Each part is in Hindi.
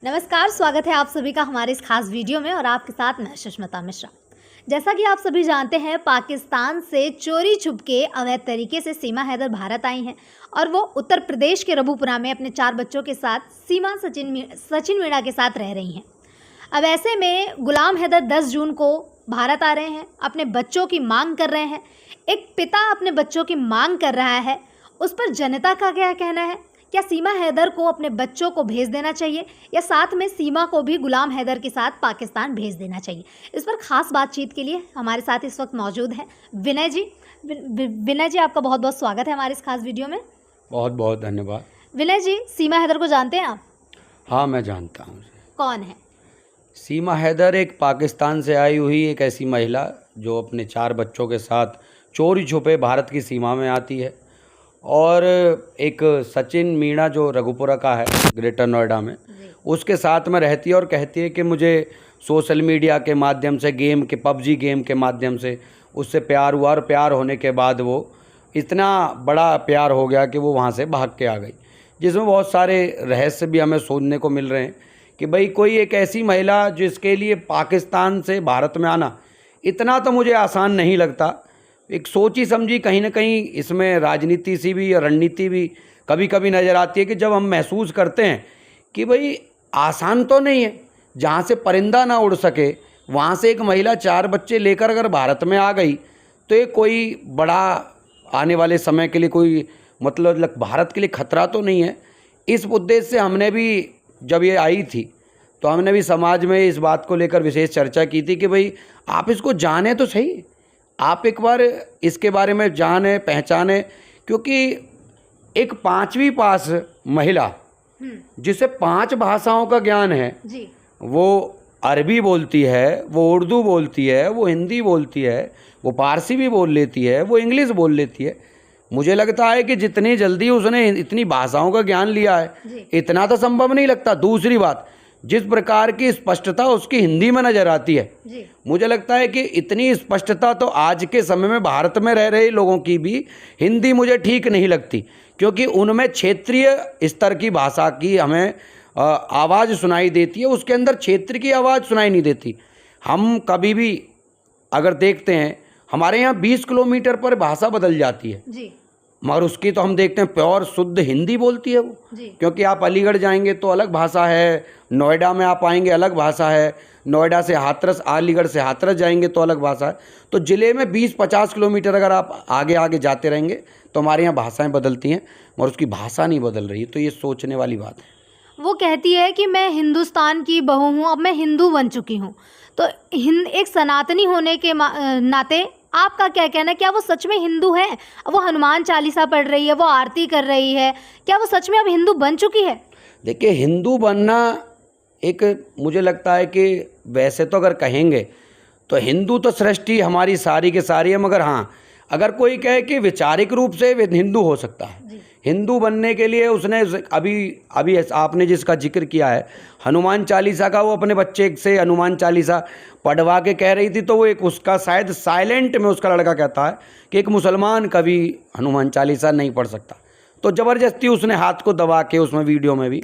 नमस्कार, स्वागत है आप सभी का हमारे इस खास वीडियो में और आपके साथ मैं सुष्मिता मिश्रा। जैसा कि आप सभी जानते हैं, पाकिस्तान से चोरी छुपके अवैध तरीके से सीमा हैदर भारत आई हैं और वो उत्तर प्रदेश के रबूपुरा में अपने 4 बच्चों के साथ सीमा सचिन मीणा के साथ रह रही हैं। अब ऐसे में गुलाम हैदर 10 जून को भारत आ रहे हैं, अपने बच्चों की मांग कर रहे हैं। एक पिता अपने बच्चों की मांग कर रहा है, उस पर जनता का क्या कहना है? क्या सीमा हैदर को अपने बच्चों को भेज देना चाहिए या साथ में सीमा को भी गुलाम हैदर के साथ पाकिस्तान भेज देना चाहिए? इस पर खास बातचीत के लिए हमारे साथ इस वक्त मौजूद हैं विनय जी। विनय जी, आपका बहुत बहुत स्वागत है हमारे इस खास वीडियो में। बहुत बहुत धन्यवाद। विनय जी, सीमा हैदर को जानते हैं आप? हाँ, मैं जानता हूँ। कौन है सीमा हैदर? एक पाकिस्तान से आई हुई एक ऐसी महिला जो अपने 4 बच्चों के साथ चोरी छुपे भारत की सीमा में आती है। और एक सचिन मीणा जो रघुपुरा का है, ग्रेटर नोएडा में, उसके साथ में रहती है और कहती है कि मुझे सोशल मीडिया के माध्यम से पबजी गेम के माध्यम से उससे प्यार हुआ और प्यार होने के बाद वो इतना बड़ा प्यार हो गया कि वो वहाँ से भाग के आ गई, जिसमें बहुत सारे रहस्य भी हमें सुनने को मिल रहे हैं कि भाई कोई एक ऐसी महिला जिसके लिए पाकिस्तान से भारत में आना इतना तो मुझे आसान नहीं लगता। एक सोची समझी कहीं ना कहीं इसमें राजनीति सी भी और रणनीति भी कभी कभी नज़र आती है कि जब हम महसूस करते हैं कि भाई आसान तो नहीं है, जहाँ से परिंदा ना उड़ सके वहाँ से एक महिला 4 बच्चे लेकर अगर भारत में आ गई तो ये कोई बड़ा आने वाले समय के लिए कोई मतलब भारत के लिए खतरा तो नहीं है। इस उद्देश्य से हमने भी जब ये आई थी तो हमने भी समाज में इस बात को लेकर विशेष चर्चा की थी कि भाई आप इसको जाने तो सही, आप एक बार इसके बारे में जाने पहचाने, क्योंकि एक 5वीं पास महिला जिसे 5 भाषाओं का ज्ञान है जी। वो अरबी बोलती है, वो उर्दू बोलती है, वो हिंदी बोलती है, वो फारसी भी बोल लेती है, वो इंग्लिश बोल लेती है। मुझे लगता है कि जितनी जल्दी उसने इतनी भाषाओं का ज्ञान लिया है इतना तो संभव नहीं लगता। दूसरी बात, जिस प्रकार की स्पष्टता उसकी हिंदी में नजर आती है, मुझे लगता है कि इतनी स्पष्टता तो आज के समय में भारत में रह रहे लोगों की भी हिंदी मुझे ठीक नहीं लगती, क्योंकि उनमें क्षेत्रीय स्तर की भाषा की हमें आवाज़ सुनाई देती है, उसके अंदर क्षेत्र की आवाज़ सुनाई नहीं देती। हम कभी भी अगर देखते हैं हमारे यहाँ 20 किलोमीटर पर भाषा बदल जाती है जी। मगर उसकी तो हम देखते हैं प्योर शुद्ध हिंदी बोलती है वो जी। क्योंकि आप अलीगढ़ जाएंगे तो अलग भाषा है, नोएडा में आप आएंगे अलग भाषा है, नोएडा से हाथरस, अलीगढ़ से हाथरस जाएंगे तो अलग भाषा है। तो ज़िले में 20-50 किलोमीटर अगर आप आगे आगे जाते रहेंगे तो हमारे यहाँ भाषाएं बदलती हैं मगर उसकी भाषा नहीं बदल रही है। तो ये सोचने वाली बात है। वो कहती है कि मैं हिंदुस्तान की बहू हूँ, अब मैं हिंदू बन चुकी हूँ। तो एक सनातनी होने के नाते आपका क्या कहना है? क्या वो सच में हिंदू है? वो हनुमान चालीसा पढ़ रही है, वो आरती कर रही है, क्या वो सच में अब हिंदू बन चुकी है? देखिए, हिंदू बनना एक मुझे लगता है कि वैसे तो अगर कहेंगे तो हिंदू तो सृष्टि हमारी सारी के सारी है, मगर हाँ, अगर कोई कहे कि वैचारिक रूप से हिंदू हो सकता है। हिंदू बनने के लिए उसने अभी आपने जिसका जिक्र किया है हनुमान चालीसा का, वो अपने बच्चे से हनुमान चालीसा पढ़वा के कह रही थी, तो वो एक उसका शायद साइलेंट में उसका लड़का कहता है कि एक मुसलमान कभी हनुमान चालीसा नहीं पढ़ सकता। तो ज़बरदस्ती उसने हाथ को दबा के उसमें वीडियो में भी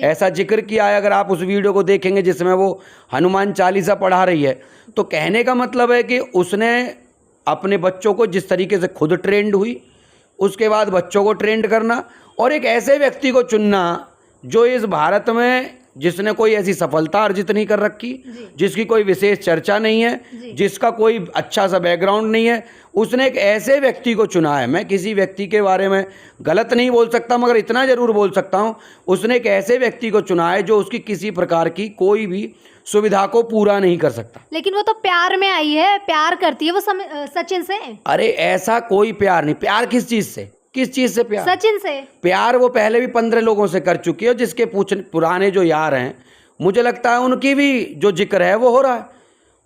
ऐसा जिक्र किया है। अगर आप उस वीडियो को देखेंगे जिसमें वो हनुमान चालीसा पढ़ा रही है, तो कहने का मतलब है कि उसने अपने बच्चों को जिस तरीके से खुद ट्रेंड हुई, उसके बाद बच्चों को ट्रेंड करना और एक ऐसे व्यक्ति को चुनना जो इस भारत में जिसने कोई ऐसी सफलता अर्जित नहीं कर रखी, जिसकी कोई विशेष चर्चा नहीं है, जिसका कोई अच्छा सा बैकग्राउंड नहीं है, उसने एक ऐसे व्यक्ति को चुना है। मैं किसी व्यक्ति के बारे में गलत नहीं बोल सकता, मगर इतना ज़रूर बोल सकता हूँ, उसने एक ऐसे व्यक्ति को चुना है जो उसकी किसी प्रकार की कोई भी सुविधा को पूरा नहीं कर सकता। लेकिन वो तो प्यार में आई है, प्यार करती है वो सचिन से। अरे ऐसा कोई प्यार नहीं। प्यार किस चीज़ से? किस चीज़ से प्यार? सचिन से। प्यार वो पहले भी 15 लोगों से कर चुकी है, जिसके पुराने जो यार हैं मुझे लगता है उनकी भी जो जिक्र है वो हो रहा है,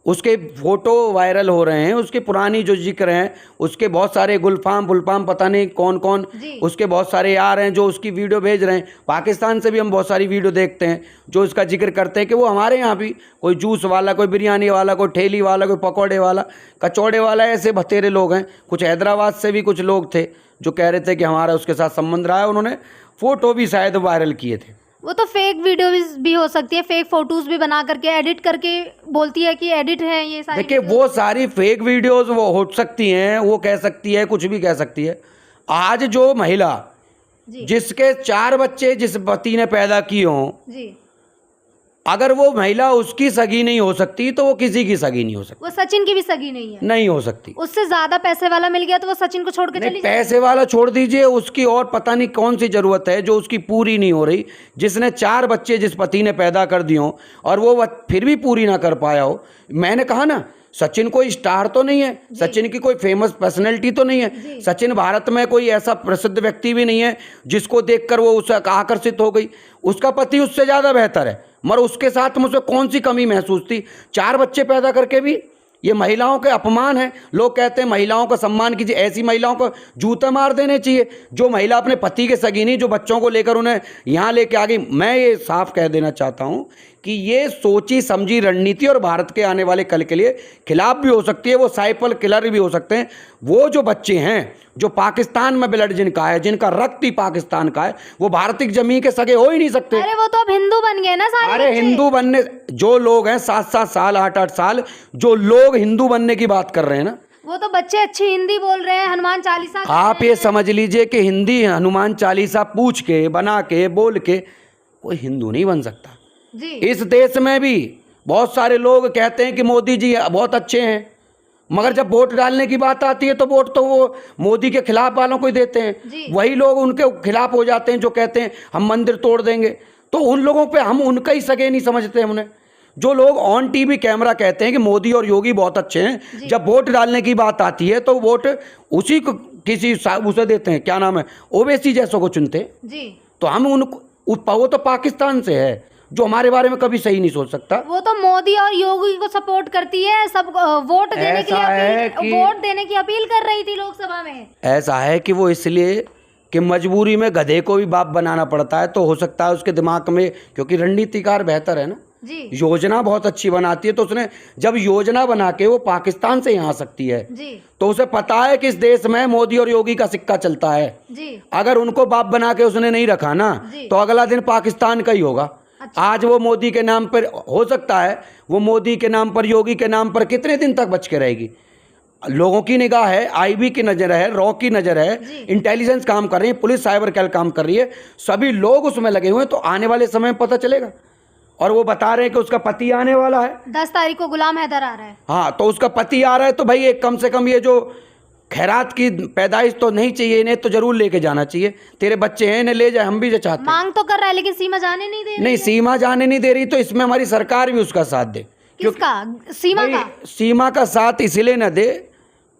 उसके फोटो वायरल हो रहे हैं, उसके पुरानी जो जिक्र हैं, उसके बहुत सारे गुलफाम पता नहीं कौन कौन, उसके बहुत सारे यार हैं जो उसकी वीडियो भेज रहे हैं। पाकिस्तान से भी हम बहुत सारी वीडियो देखते हैं जो इसका जिक्र करते हैं कि वो हमारे यहाँ भी कोई जूस वाला, कोई बिरयानी वाला, कोई ठेली वाला, कोई पकौड़े वाला, कचौड़े वाला, ऐसे बतेरे लोग हैं। कुछ हैदराबाद से भी कुछ लोग थे जो कह रहे थे कि हमारा उसके साथ संबंध रहा है। उन्होंने फ़ोटो भी शायद वायरल किए थे। वो तो फेक वीडियो भी हो सकती है, फेक फोटोज भी बना करके एडिट करके बोलती है कि एडिट है ये सारी। देखिए वो सारी फेक वीडियोस वो हो सकती हैं, वो कह सकती है, कुछ भी कह सकती है। आज जो महिला जी जिसके 4 बच्चे जिस पति ने पैदा किए हों, जी, अगर वो महिला उसकी सगी नहीं हो सकती तो वो किसी की सगी नहीं हो सकती, वो सचिन की भी सगी नहीं है। नहीं हो सकती। उससे ज्यादा पैसे वाला मिल गया तो वो सचिन को छोड़ के नहीं, चली जाए। पैसे वाला छोड़ दीजिए, उसकी और पता नहीं कौन सी जरूरत है जो उसकी पूरी नहीं हो रही, जिसने 4 बच्चे जिस पति ने पैदा कर दिए हों और वो फिर भी पूरी ना कर पाया हो। मैंने कहा ना, सचिन कोई स्टार तो नहीं है, सचिन की कोई फेमस पर्सनैलिटी तो नहीं है, सचिन भारत में कोई ऐसा प्रसिद्ध व्यक्ति भी नहीं है जिसको देखकर वो उससे आकर्षित हो गई। उसका पति उससे ज़्यादा बेहतर है, मगर उसके साथ मुझे कौन सी कमी महसूस थी? 4 बच्चे पैदा करके भी ये महिलाओं के अपमान है। लोग कहते हैं महिलाओं का सम्मान कीजिए, ऐसी महिलाओं को जूते मार देने चाहिए जो महिला अपने पति के सगी नहीं, जो बच्चों को लेकर उन्हें यहाँ लेके आ गई। मैं ये साफ कह देना चाहता हूँ कि ये सोची समझी रणनीति और भारत के आने वाले कल के लिए खिलाफ भी हो सकती है, वो साइकिल किलर भी हो सकते हैं। वो जो बच्चे हैं जो पाकिस्तान में ब्लड जिनका है, जिनका रक्त ही पाकिस्तान का है, वो भारत की जमीन के सगे हो ही नहीं सकते। अरे वो तो अब हिंदू बन गए ना सारे अरे बच्चे। हिंदू बनने जो लोग हैं 7-7 साल 8-8 साल जो लोग हिंदू बनने की बात कर रहे हैं ना, वो तो बच्चे अच्छी हिंदी बोल रहे हैं, हनुमान चालीसा कर आप रहे ये हैं। समझ लीजिए कि हिंदी हनुमान चालीसा पूछ के बना के बोल के कोई हिंदू नहीं बन सकता। जी इस देश में भी बहुत सारे लोग कहते हैं कि मोदी जी बहुत अच्छे हैं, मगर जब वोट डालने की बात आती है तो वोट तो वो मोदी के खिलाफ वालों को ही देते जी। हैं। वही लोग उनके खिलाफ हो जाते हैं जो कहते हैं हम मंदिर तोड़ देंगे। तो उन लोगों पे हम उनका ही सगे नहीं समझते। हमने जो लोग ऑन टीवी कैमरा कहते हैं कि मोदी और योगी बहुत अच्छे हैं, जब वोट डालने की बात आती है तो वोट उसी को किसी उसे देते हैं, क्या नाम है, ओवैसी जैसों को चुनते हैं। जी, तो हम उनको वो तो पाकिस्तान से है जो हमारे बारे में कभी सही नहीं सोच सकता। वो तो मोदी और योगी को सपोर्ट करती है, सब वोट देने के लिए वोट देने की अपील कर रही थी लोकसभा में। ऐसा है कि वो इसलिए कि मजबूरी में गधे को भी बाप बनाना पड़ता है, तो हो सकता है उसके दिमाग में, क्योंकि रणनीतिकार बेहतर है ना, जी योजना बहुत अच्छी बनाती है, तो उसने जब योजना बना के वो पाकिस्तान से यहाँ आ सकती है जी तो उसे पता है कि इस देश में मोदी और योगी का सिक्का चलता है। जी। अगर उनको बाप बना के उसने नहीं रखा ना तो अगला दिन पाकिस्तान का ही होगा। अच्छा। आज वो मोदी के नाम पर हो सकता है, वो मोदी के नाम पर योगी के नाम पर कितने दिन तक बच के रहेगी? लोगों की निगाह है, आईबी की नज़र है, रॉ की नज़र है, इंटेलिजेंस काम कर रही है, पुलिस साइबर कैल काम कर रही है, सभी लोग उसमें लगे हुए हैं। तो आने वाले समय में पता चलेगा। और वो बता रहे हैं कि उसका पति आने वाला है, 10 तारीख को गुलाम हैदर आ रहा है। हाँ, तो उसका पति आ रहा है तो भाई एक कम से कम ये जो खैरात की पैदाइश तो नहीं चाहिए, इन्हें तो जरूर लेके जाना चाहिए। तेरे बच्चे हैं, इन्हें ले जाए, हम भी जो चाहते हैं। मांग तो कर रहा है लेकिन सीमा जाने नहीं दे रही नहीं, है। सीमा जाने नहीं दे रही तो इसमें हमारी सरकार भी उसका साथ दे। किसका? सीमा का? सीमा का साथ इसलिए न दे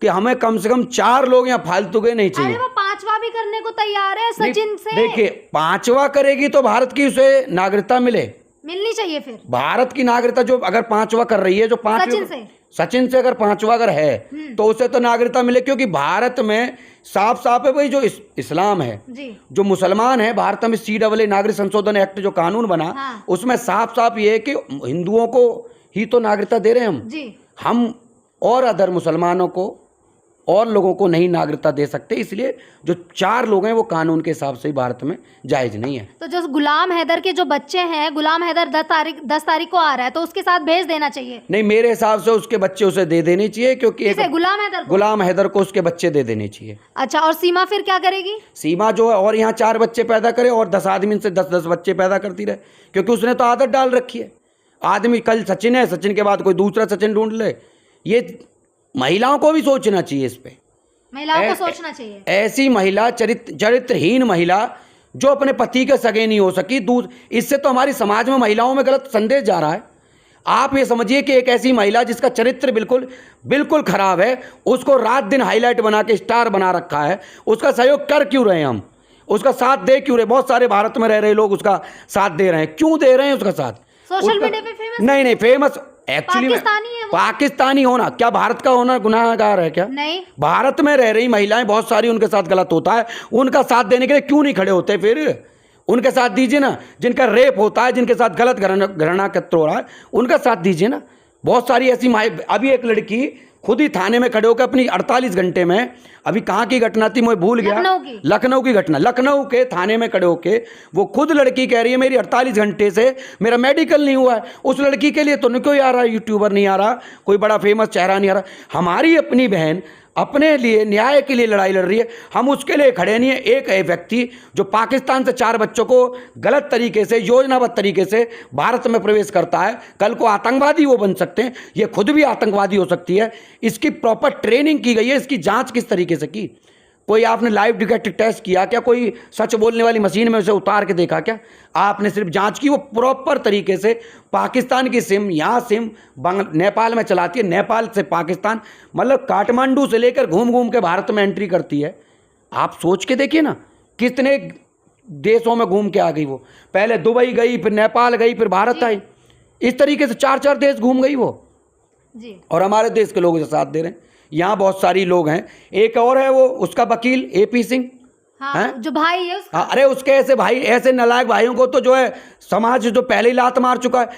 कि हमें कम से कम 4 लोग यहाँ फालतू के नहीं चाहिए। अरे वो 5वां भी करने को तैयार है सचिन से। देखिए 5वां करेगी तो भारत की उसे नागरिकता मिलनी चाहिए फिर। भारत की नागरिकता जो अगर 5वां कर रही है, जो 5 सचिन से अगर 5वां अगर है तो उसे तो नागरिकता मिले, क्योंकि भारत में साफ साफ है भाई, जो इस्लाम है जी। जो मुसलमान है, भारत में CAA नागरिक संशोधन एक्ट जो कानून बना, हाँ। उसमें साफ साफ ये है कि हिंदुओं को ही तो नागरिकता दे रहे हैं हम और अदर मुसलमानों को और लोगों को नहीं नागरिकता दे सकते। इसलिए जो 4 लोग हैं वो कानून के हिसाब से ही भारत में जायज नहीं है। तो जो गुलाम हैदर के जो बच्चे हैं, गुलाम हैदर 10 तारीख को आ रहा है तो उसके साथ भेज देना चाहिए। नहीं, मेरे हिसाब से उसके बच्चे उसे दे देने चाहिए, क्योंकि गुलाम हैदर को उसके बच्चे दे देने चाहिए। अच्छा, और सीमा फिर क्या करेगी? सीमा जो है और यहाँ 4 बच्चे पैदा करे और 10 आदमी से 10-10 बच्चे पैदा करती रहे, क्योंकि उसने तो आदत डाल रखी है। आदमी कल सचिन है, सचिन के बाद कोई दूसरा सचिन ढूंढ ले। ये महिलाओं को भी सोचना चाहिए, इस पे महिलाओं को सोचना चाहिए। ऐसी महिला, चरित्रहीन महिला जो अपने पति के सगे नहीं हो सकी, इससे तो हमारी समाज में महिलाओं में गलत संदेश जा रहा है। आप ये समझिए कि एक ऐसी महिला जिसका चरित्र बिल्कुल खराब है, उसको रात दिन हाईलाइट बना के स्टार बना रखा है, उसका सहयोग कर क्यों रहे हम? उसका साथ दे क्यों रहे? बहुत सारे भारत में रह रहे लोग उसका साथ दे रहे हैं, क्यों दे रहे हैं उसका साथ? सोशल मीडिया पे फेमस नहीं, फेमस एक्चुअली पाकिस्तानी होना क्या भारत का होना गुनाहगार है क्या? नहीं। भारत में रह रही महिलाएं बहुत सारी, उनके साथ गलत होता है, उनका साथ देने के लिए क्यों नहीं खड़े होते? फिर उनके साथ दीजिए ना। जिनका रेप होता है, जिनके साथ गलत घृणा कत्र हो रहा है, उनका साथ दीजिए ना। बहुत सारी ऐसी अभी एक लड़की खुद ही थाने में खड़े होकर अपनी 48 घंटे में, अभी कहाँ की घटना थी मैं भूल गया, लखनऊ की घटना, लखनऊ के थाने में खड़े होके वो खुद लड़की कह रही है मेरी 48 घंटे से मेरा मेडिकल नहीं हुआ है। उस लड़की के लिए तो नहीं कोई आ रहा, यूट्यूबर नहीं आ रहा, कोई बड़ा फेमस चेहरा नहीं आ रहा। हमारी अपनी बहन अपने लिए न्याय के लिए लड़ाई लड़ रही है, हम उसके लिए खड़े नहीं है। एक व्यक्ति जो पाकिस्तान से 4 बच्चों को गलत तरीके से, योजनाबद्ध तरीके से भारत में प्रवेश करता है, कल को आतंकवादी वो बन सकते हैं, ये खुद भी आतंकवादी हो सकती है। इसकी प्रॉपर ट्रेनिंग की गई है, इसकी जांच किस तरीके से की? कोई आपने लाइव डिटेक्टर टेस्ट किया क्या? कोई सच बोलने वाली मशीन में उसे उतार के देखा क्या? आपने सिर्फ जांच की। वो प्रॉपर तरीके से पाकिस्तान की सिम, यहाँ सिम नेपाल में चलाती है, नेपाल से पाकिस्तान, मतलब काठमांडू से लेकर घूम घूम के भारत में एंट्री करती है। आप सोच के देखिए ना, कितने देशों में घूम के आ गई वो। पहले दुबई गई, फिर नेपाल गई, फिर भारत आई। इस तरीके से 4-4 देश घूम गई वो जी। और हमारे देश के लोग उसे साथ दे रहे हैं। यहाँ बहुत सारी लोग हैं। एक और है वो उसका वकील AP सिंह, हाँ, जो भाई है उसका। हाँ, अरे उसके ऐसे भाई, ऐसे नालायक भाइयों को तो जो है समाज जो पहले ही लात मार चुका है।